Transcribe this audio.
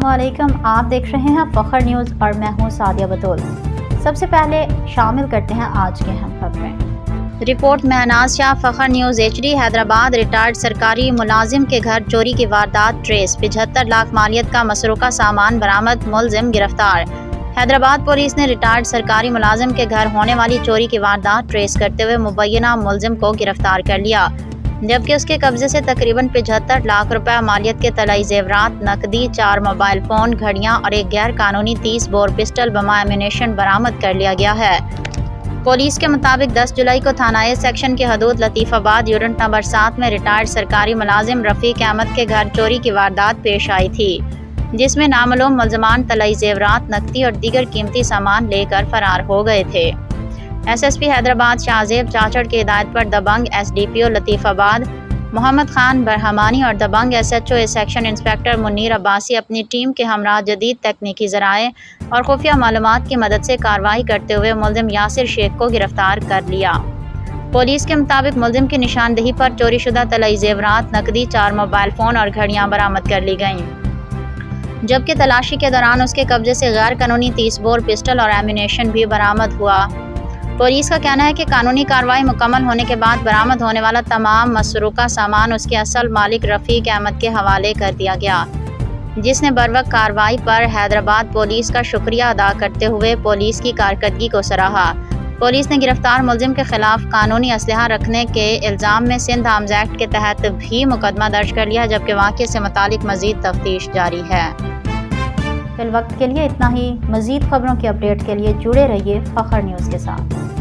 अस्सलामुअलैकुम। आप देख रहे हैं फखर न्यूज़ और मैं हूं सादिया बतौल। सबसे पहले शामिल करते हैं आज के अहम खबरें। रिपोर्ट महनाज शाह, फखर न्यूज़ HD। हैदराबाद रिटायर्ड सरकारी मुलाजिम के घर चोरी की वारदात ट्रेस, 75 लाख मालियत का मसरूका सामान बरामद, मुलजिम गिरफ्तार। हैदराबाद पुलिस ने रिटायर्ड सरकारी मुलाजिम के घर होने वाली चोरी की वारदात ट्रेस करते हुए मुबैना मुलजिम को गिरफ्तार कर लिया, जबकि उसके कब्जे से तकरीबन 75 लाख रुपए मालियत के तलाई जेवरात, नकदी, 4 मोबाइल फ़ोन, घड़ियां और एक गैर कानूनी 30 बोर पिस्टल बमा एम्यूनेशन बरामद कर लिया गया है। पुलिस के मुताबिक 10 जुलाई को थाना ए सेक्शन के हदूद लतीफ़ाबाद यूनिट नंबर 7 में रिटायर्ड सरकारी मुलाजिम रफ़ीक अहमद के घर चोरी की वारदात पेश आई थी, जिसमें नामालूम मुलजमान तलाई जेवरात, नकदी और दीगर कीमती सामान लेकर फरार हो गए थे। SSP हैदराबाद शाहजेब चाचड़ की हिदायत पर दबंग SDPO लतीफ़ाबाद मोहम्मद खान बरहमानी और दबंग SHO A section inspector Munir Abbasi अपनी टीम के हमरा जदीद तकनीकी ज़राए और खुफिया मालूमात की मदद से कार्रवाई करते हुए मुलजिम यासिर शेख को गिरफ्तार कर लिया। पुलिस के मुताबिक मुलजिम की निशानदही पर चोरी शुदा तलाई जेवरात, नकदी, 4 मोबाइल फ़ोन और घड़ियां बरामद कर ली गईं, जबकि तलाशी के दौरान उसके कब्जे से गैर कानूनी 30 बोर पिस्टल और एम्यूनेशन भी बरामद हुआ। पुलिस का कहना है कि कानूनी कार्रवाई मुकम्मल होने के बाद बरामद होने वाला तमाम मसरूका सामान उसके असल मालिक रफ़ीक अहमद के हवाले कर दिया गया, जिसने बरवक्त कार्रवाई पर हैदराबाद पुलिस का शुक्रिया अदा करते हुए पुलिस की कारकर्दगी को सराहा। पुलिस ने गिरफ्तार मुलजिम के खिलाफ कानूनी असलहा रखने के इल्ज़ाम में सिंध आर्म्स एक्ट के तहत भी मुकदमा दर्ज कर लिया, जबकि वाक़े से मुतालिक मज़ीद तफ्तीश जारी है। फिल वक्त के लिए इतना ही। मज़ीद खबरों की अपडेट के लिए जुड़े रहिए फखर न्यूज़ के साथ।